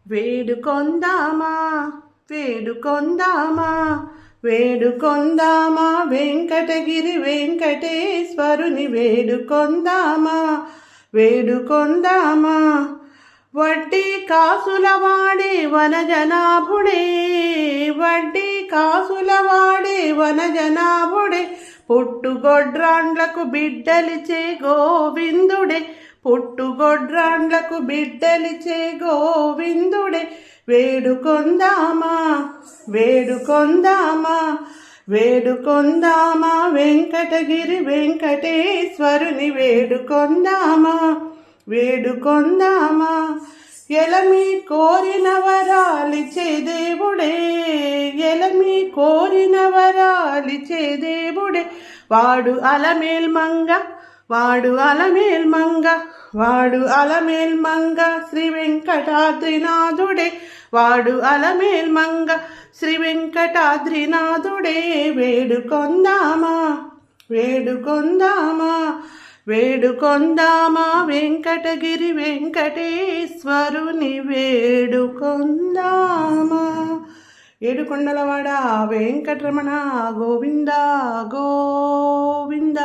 వేడుకొందామా వేడుకొందామా వేడుకొందామా వెంకటగిరి వెంకటేశ్వరుని వేడుకొందామా వేడుకొందామా వడ్డీ కాసుల వాడే వనజనాభుడే వడ్డీ కాసుల వాడే వనజనాభుడే పుట్టుగొడ్రాండ్లకు బిడ్డలిచే గోవిందుడే పుట్టుగొడ్రాండ్లకు బిడ్డలిచే గోవిందుడే వేడుకొందామా వేడుకొందామా వేడుకొందామా వెంకటగిరి వెంకటేశ్వరుని వేడుకొందామా వేడుకొందామా ఎలమి కోరిన వరాలిచే దేవుడే ఎలమి కోరిన వరాలిచే దేవుడే వాడు అలమేల్ మంగ వాడు అలమేల్ మంగ వాడు అలమేల్ మంగ శ్రీ వెంకటాద్రినాథుడే వాడు అలమేల్ మంగ శ్రీ వెంకటాద్రినాథుడే వేడుకొందామా వేడుకొందామా వేడుకొందామా వెంకటగిరి వెంకటేశ్వరుని వేడుకొందామా ఏడుకొండలవాడ వెంకటరమణ గోవింద గోవింద